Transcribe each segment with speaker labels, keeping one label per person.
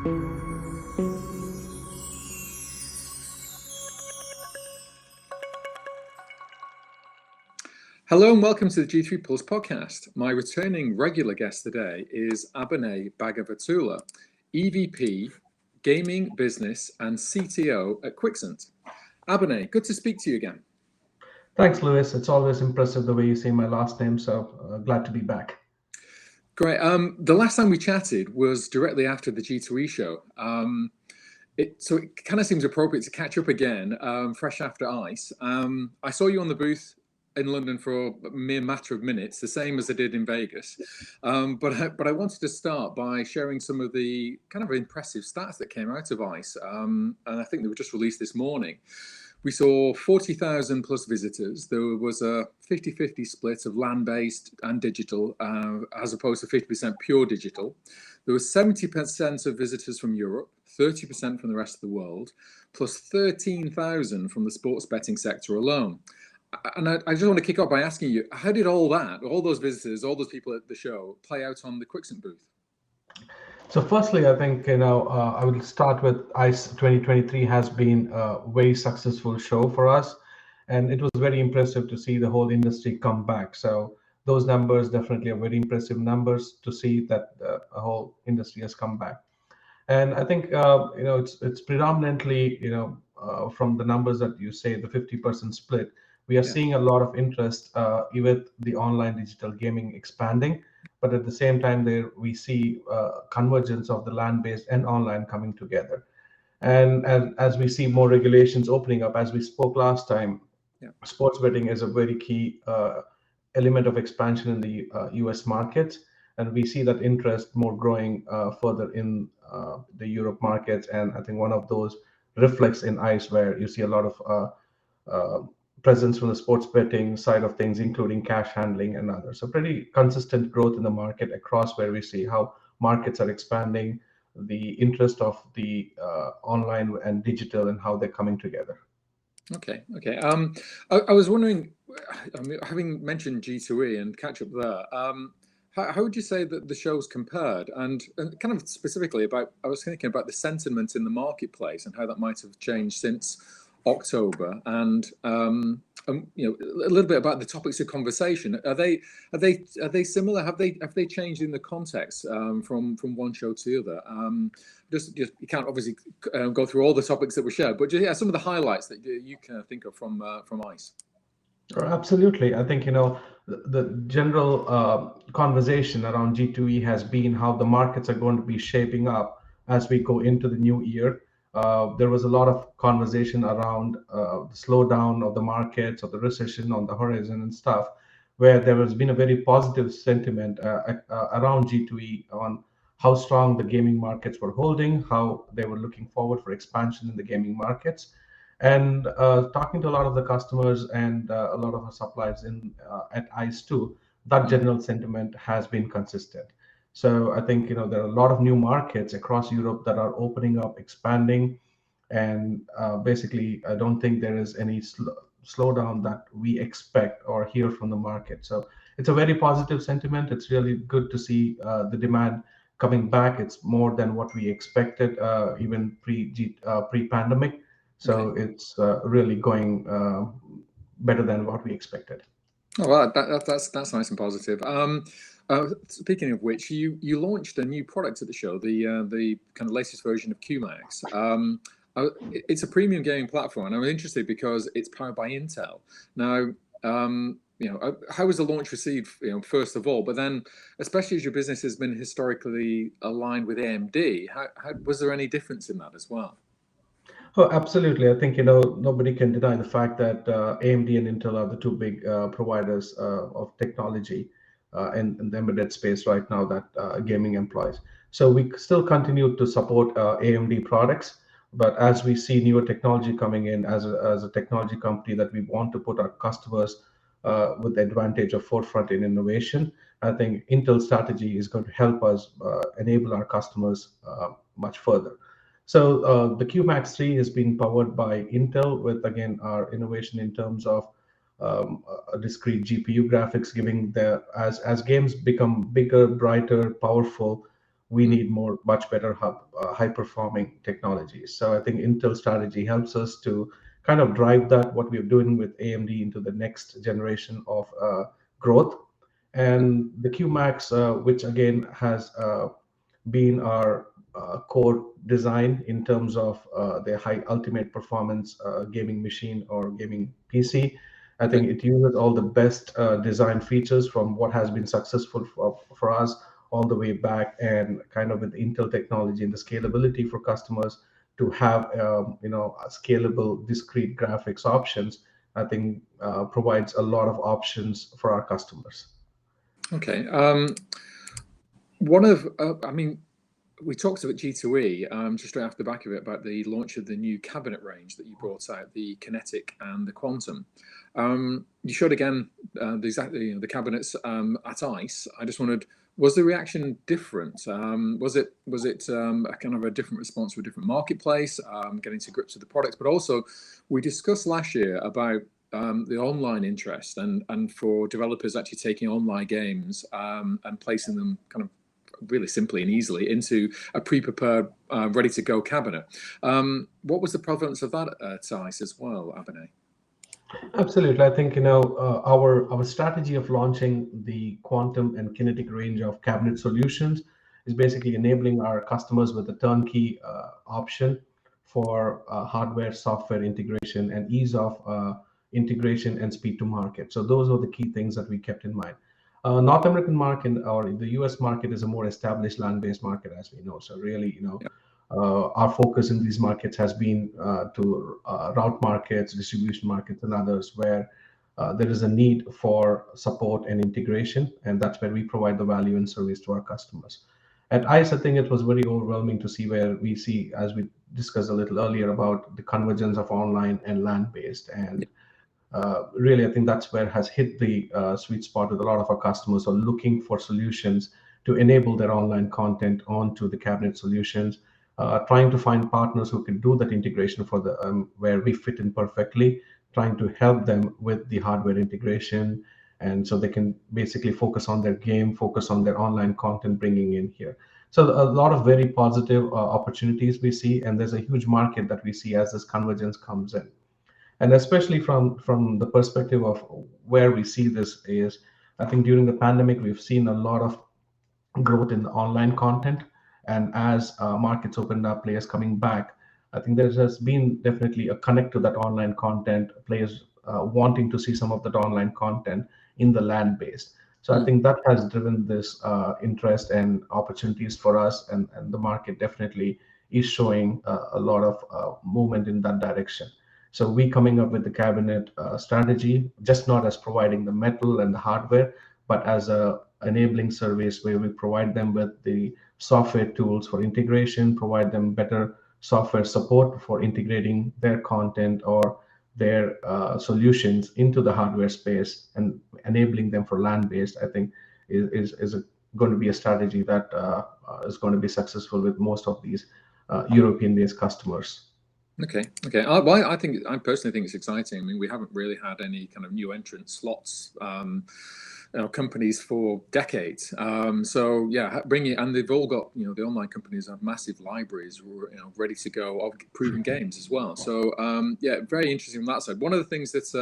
Speaker 1: Hello and welcome to the G3 Pulse podcast. My returning regular guest today is Abhinay Bhagavatula, EVP, Gaming Business and CTO at Quixant. Abhinay, good to speak to you again.
Speaker 2: Thanks, Lewis. It's always impressive the way you say my last name, so glad to be back.
Speaker 1: Great. The last time we chatted was directly after the G2E show. So it kind of seems appropriate to catch up again, fresh after ICE. I saw you on the booth in London for a mere matter of minutes, the same as I did in Vegas. But I wanted to start by sharing some of the kind of impressive stats that came out of ICE. And I think they were just released this morning. We saw 40,000 plus visitors. There was a 50-50 split of land-based and digital, as opposed to 50% pure digital. There was 70% of visitors from Europe, 30% from the rest of the world, plus 13,000 from the sports betting sector alone. And I just want to kick off by asking you, how did all those visitors, all those people at the show, play out on the Quixant booth?
Speaker 2: So firstly, I think, I will start with ICE 2023 has been a very successful show for us. And it was very impressive to see the whole industry come back. So those numbers definitely are very impressive numbers to see that the whole industry has come back. And I think, it's predominantly, from the numbers that you say, the 50% split, we are seeing a lot of interest with the online digital gaming expanding. But at the same time, there we see convergence of the land-based and online coming together. And as we see more regulations opening up, as we spoke last time, sports betting is a very key element of expansion in the US markets. And we see that interest more growing further in the Europe markets. And I think one of those reflects in ICE, where you see a lot of presence from the sports betting side of things, including cash handling and others. So pretty consistent growth in the market across, where we see how markets are expanding, the interest of the online and digital, and how they're coming together.
Speaker 1: Okay. I was wondering, having mentioned G2E and catch up there, how would you say that the show's compared? And kind of specifically I was thinking about the sentiment in the marketplace and how that might have changed since October, and a little bit about the topics of conversation. Are they similar? Have they changed in the context from one show to the other? Just you can't obviously go through all the topics that were shared, but just some of the highlights that you can think of from ICE.
Speaker 2: Absolutely. I think the general conversation around G2E has been how the markets are going to be shaping up as we go into the new year. There was a lot of conversation around the slowdown of the markets, or the recession on the horizon and stuff, where there has been a very positive sentiment around G2E on how strong the gaming markets were holding, how they were looking forward for expansion in the gaming markets. And talking to a lot of the customers and a lot of our suppliers at ICE too, that general sentiment has been consistent. So I think there are a lot of new markets across Europe that are opening up, expanding, and basically I don't think there is any slowdown that we expect or hear from the market. So it's a very positive sentiment. It's really good to see the demand coming back. It's more than what we expected, even pre-pandemic. So it's really going better than what we expected.
Speaker 1: Oh, well, that's nice and positive. Speaking of which, you launched a new product at the show, the kind of latest version of QMax. It's a premium gaming platform, and I'm interested because it's powered by Intel. Now, how was the launch received? First of all, but then, especially as your business has been historically aligned with AMD, how was there any difference in that as well?
Speaker 2: Oh, absolutely. I think nobody can deny the fact that AMD and Intel are the two big providers of technology in the embedded space right now that gaming employs. So we still continue to support AMD products, but as we see newer technology coming in, as a technology company that we want to put our customers with the advantage of forefront in innovation, I think Intel's strategy is going to help us enable our customers much further. So the QMax 3 is being powered by Intel with, again, our innovation in terms of a discrete GPU graphics, giving as games become bigger, brighter, powerful, we need much better high performing technologies. So I think Intel strategy helps us to kind of drive that what we're doing with AMD into the next generation of growth. And the QMax, which again has been our core design in terms of the high ultimate performance gaming machine or gaming PC. I think it uses all the best design features from what has been successful for us all the way back, and kind of with Intel technology and the scalability for customers to have scalable discrete graphics options. I think provides a lot of options for our customers.
Speaker 1: Okay. One of, I mean, we talked about G2E just straight off the back of it about the launch of the new cabinet range that you brought out, the Kinetic and the Quantum. You showed again the cabinets at ICE. I just wondered, was the reaction different? Was it a kind of a different response to a different marketplace, getting to grips with the products? But also, we discussed last year about the online interest and for developers actually taking online games and placing them kind of really simply and easily into a pre-prepared, ready-to-go cabinet. What was the prevalence of that at ICE as well, Abhinay?
Speaker 2: Absolutely. I think our strategy of launching the Quantum and Kinetic range of cabinet solutions is basically enabling our customers with a turnkey option for hardware, software integration, and ease of integration and speed to market. So those are the key things that we kept in mind. North American market or the US market is a more established land-based market, as we know. So really, our focus in these markets has been to route markets, distribution markets, and others where there is a need for support and integration, and that's where we provide the value and service to our customers. At ICE, I think it was very overwhelming to see where we see, as we discussed a little earlier, about the convergence of online and land-based. And really, I think that's where it has hit the sweet spot with a lot of our customers who are looking for solutions to enable their online content onto the cabinet solutions, trying to find partners who can do that integration for the where we fit in perfectly, trying to help them with the hardware integration, and so they can basically focus on their game, focus on their online content bringing in here. So a lot of very positive opportunities we see, and there's a huge market that we see as this convergence comes in. And especially from the perspective of where we see this is, I think during the pandemic, we've seen a lot of growth in the online content. And as markets opened up, players coming back, I think there has been definitely a connect to that online content, players wanting to see some of that online content in the land-based. So I think that has driven this interest and opportunities for us, and the market definitely is showing a lot of movement in that direction. So we coming up with the cabinet strategy, just not as providing the metal and the hardware, but as a enabling service where we provide them with the software tools for integration, provide them better software support for integrating their content or their solutions into the hardware space and enabling them for land-based. I think is going to be a strategy that is going to be successful with most of these European-based customers.
Speaker 1: Okay. Well, I personally think it's exciting. I mean, we haven't really had any kind of new entrant slots companies for decades. So yeah, bringing, and they've all got, the online companies have massive libraries, ready to go of proven games as well. So yeah, very interesting on that side. One of the things that's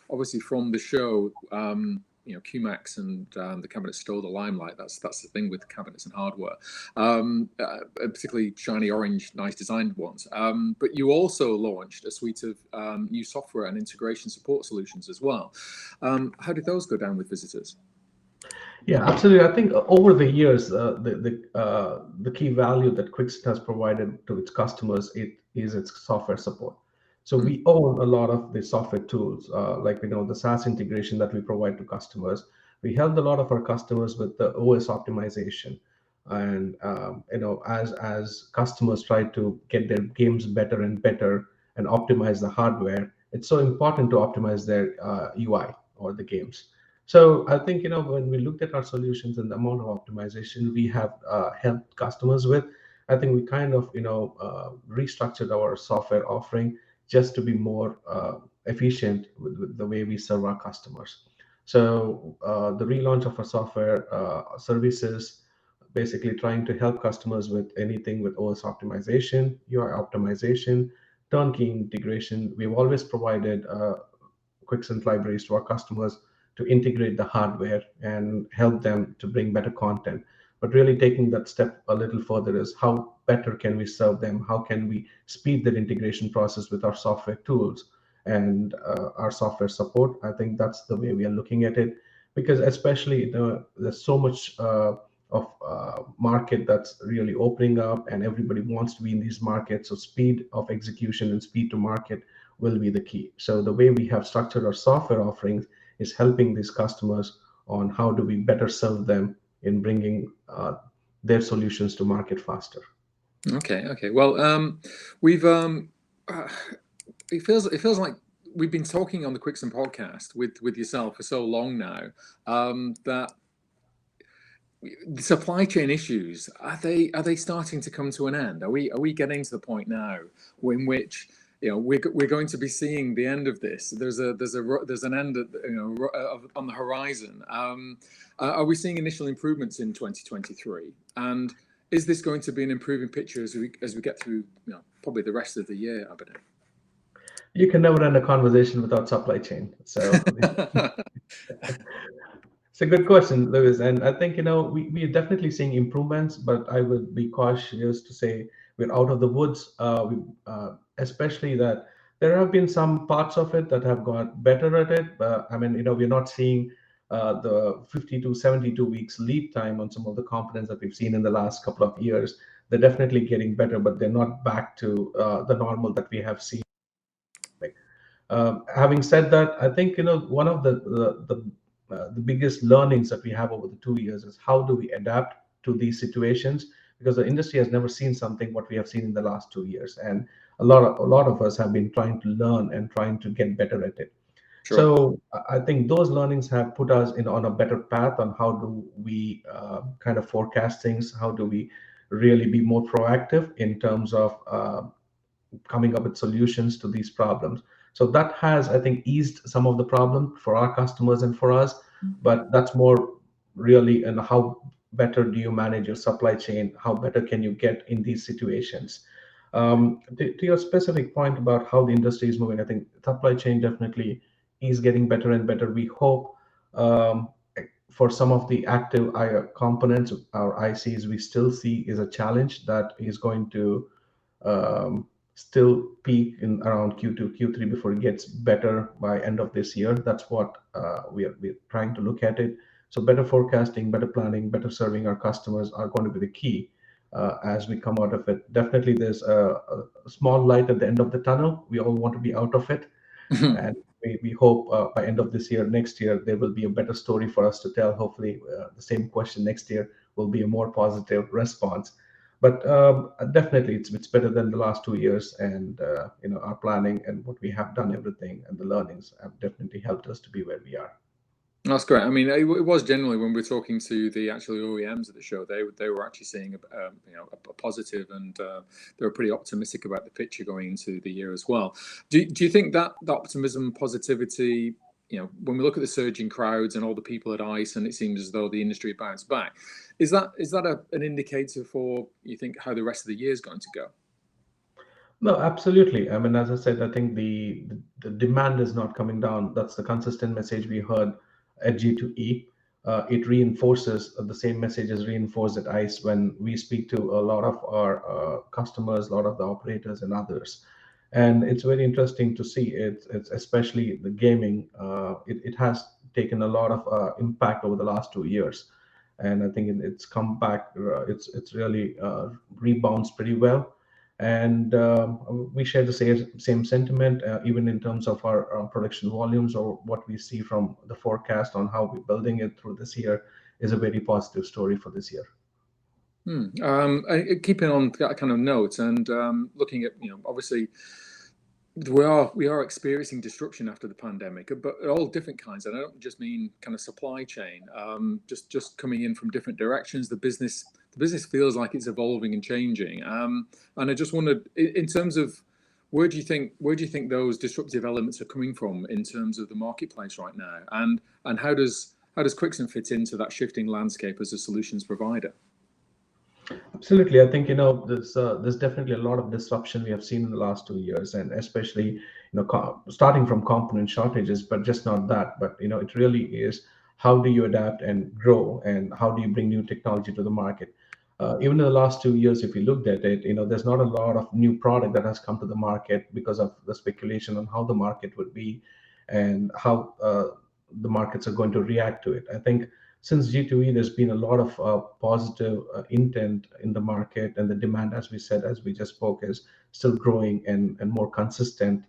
Speaker 1: obviously from the show, QMax and the cabinets stole the limelight. That's the thing with cabinets and hardware, particularly shiny orange, nice designed ones. But you also launched a suite of new software and integration support solutions as well. How did those go down with visitors?
Speaker 2: Yeah, absolutely. I think over the years, the key value that Quixant has provided to its customers is its software support. So we own a lot of the software tools, like the SaaS integration that we provide to customers. We helped a lot of our customers with the OS optimization, and as customers try to get their games better and better and optimize the hardware, it's so important to optimize their UI or the games. So I think when we looked at our solutions and the amount of optimization we have helped customers with, I think we kind of restructured our software offering just to be more efficient with the way we serve our customers. So the relaunch of our software services basically trying to help customers with anything with OS optimization, UI optimization, turnkey integration. We've always provided Quixant libraries to our customers to integrate the hardware and help them to bring better content. But really taking that step a little further is how better can we serve them? How can we speed that integration process with our software tools and our software support? I think that's the way we are looking at it, because especially there's so much of market that's really opening up, and everybody wants to be in these markets. So speed of execution and speed to market will be the key. So the way we have structured our software offerings is helping these customers on how do we better serve them in bringing their solutions to market faster.
Speaker 1: Okay. Well, we've it feels like we've been talking on the Quixant podcast with yourself for so long now, that the supply chain issues, are they starting to come to an end? Are we getting to the point now in which we're going to be seeing the end of this? There's an end on the horizon. Are we seeing initial improvements in 2023? And is this going to be an improving picture as we get through probably the rest of the year, Abhinay?
Speaker 2: You can never end a conversation without supply chain. So it's a good question, Lewis. And I think, we are definitely seeing improvements, but I would be cautious to say we're out of the woods, especially that there have been some parts of it that have got better at it. But I mean, we're not seeing the 50 to 72 weeks lead time on some of the components that we've seen in the last couple of years. They're definitely getting better, but they're not back to the normal that we have seen. Having said that, I think one of the biggest learnings that we have over the 2 years is how do we adapt to these situations, because the industry has never seen something what we have seen in the last 2 years, and a lot of us have been trying to learn and trying to get better at it.
Speaker 1: Sure.
Speaker 2: So I think those learnings have put us on a better path on how do we kind of forecast things, how do we really be more proactive in terms of coming up with solutions to these problems. So that has, I think, eased some of the problem for our customers and for us. But that's more really in how better do you manage your supply chain, how better can you get in these situations. To your specific point about how the industry is moving, I think supply chain definitely is getting better and better. We hope for some of the active components, our ICs, we still see is a challenge that is going to still peak in around Q2, Q3 before it gets better by end of this year. That's what we're trying to look at it. So better forecasting, better planning, better serving our customers are going to be the key as we come out of it. Definitely there's a small light at the end of the tunnel. We all want to be out of it. And we hope by end of this year, next year, there will be a better story for us to tell. Hopefully the same question next year will be a more positive response. But definitely, it's better than the last 2 years, and our planning and what we have done, everything, and the learnings have definitely helped us to be where we are.
Speaker 1: That's great. I mean, it was generally when we were talking to the actual OEMs at the show, they were actually seeing a positive, and they were pretty optimistic about the picture going into the year as well. Do you think that the optimism, positivity, when we look at the surging crowds and all the people at ICE, and it seems as though the industry bounced back, is that an indicator for, you think, how the rest of the year is going to go?
Speaker 2: No, absolutely. I mean, as I said, I think the demand is not coming down. That's the consistent message we heard at G2E. It reinforces the same message is reinforced at ICE when we speak to a lot of our customers, a lot of the operators and others. And it's very interesting to see it. It's especially the gaming. It has taken a lot of impact over the last 2 years, and I think it's come back. It's really rebounds pretty well, and we share the same sentiment, even in terms of our production volumes or what we see from the forecast on how we're building it through this year is a very positive story for this year.
Speaker 1: Keeping on that kind of note, and looking at, obviously we are experiencing disruption after the pandemic, but all different kinds. And I don't just mean kind of supply chain, just coming in from different directions. The business feels like it's evolving and changing. And I just wondered, in terms of where do you think those disruptive elements are coming from in terms of the marketplace right now, and how does Quixant fit into that shifting landscape as a solutions provider?
Speaker 2: Absolutely. I think, there's definitely a lot of disruption we have seen in the last 2 years, and especially, starting from component shortages, but just not that, but, it really is how do you adapt and grow, and how do you bring new technology to the market? Even in the last 2 years, if you looked at it, there's not a lot of new product that has come to the market because of the speculation on how the market would be and how the markets are going to react to it. I think since G2E, there's been a lot of positive intent in the market, and the demand, as we said, as we just spoke, is still growing and more consistent.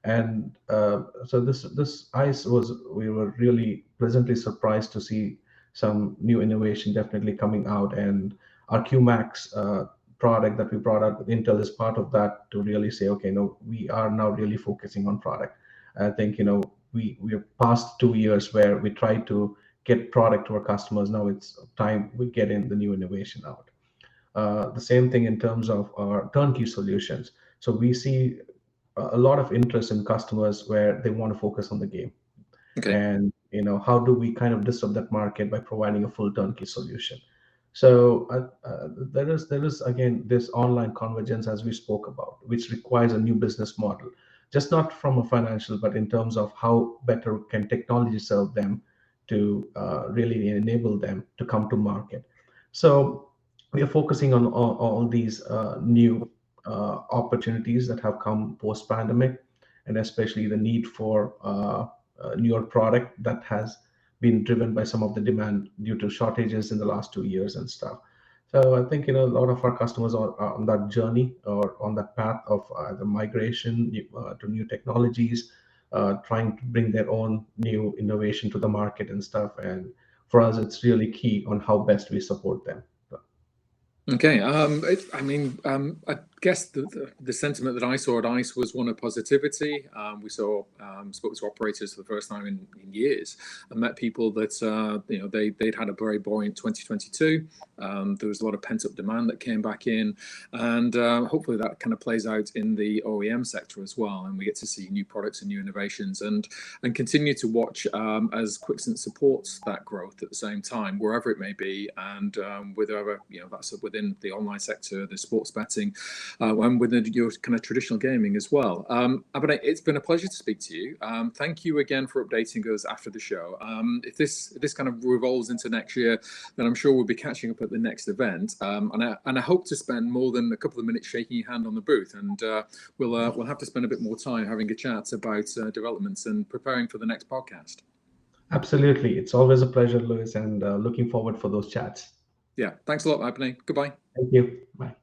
Speaker 2: And so this ICE we were really pleasantly surprised to see some new innovation definitely coming out, and our QMax product that we brought out with Intel is part of that, to really say, okay, no, we are now really focusing on product. I think, we are past 2 years where we tried to get product to our customers. Now it's time we get in the new innovation out. The same thing in terms of our turnkey solutions. So we see a lot of interest in customers where they want to focus on the game.
Speaker 1: Okay.
Speaker 2: And how do we kind of disrupt that market by providing a full turnkey solution? So there is again this online convergence, as we spoke about, which requires a new business model, just not from a financial, but in terms of how better can technology serve them to really enable them to come to market. So we are focusing on all these new opportunities that have come post pandemic, and especially the need for newer product that has been driven by some of the demand due to shortages in the last 2 years and stuff. So I think, a lot of our customers are on that journey or on that path of the migration to new technologies, trying to bring their own new innovation to the market and stuff. And for us, it's really key on how best we support them.
Speaker 1: Okay. I guess the sentiment that I saw at ICE was one of positivity. We saw spoke to operators for the first time in years, and met people that they'd had a very buoyant 2022. There was a lot of pent up demand that came back in, and hopefully that kind of plays out in the OEM sector as well, and we get to see new products and new innovations, and continue to watch as Quixant supports that growth at the same time, wherever it may be, and whether that's within the online sector, the sports betting, and within your kind of traditional gaming as well. Abhinay, it's been a pleasure to speak to you. Thank you again for updating us after the show. If this kind of revolves into next year, then I'm sure we'll be catching up at the next event. And I hope to spend more than a couple of minutes shaking your hand on the booth, and we'll have to spend a bit more time having a chat about developments and preparing for the next podcast.
Speaker 2: Absolutely. It's always a pleasure, Lewis, and looking forward for those chats.
Speaker 1: Yeah. Thanks a lot, Abhinay. Goodbye.
Speaker 2: Thank you. Bye.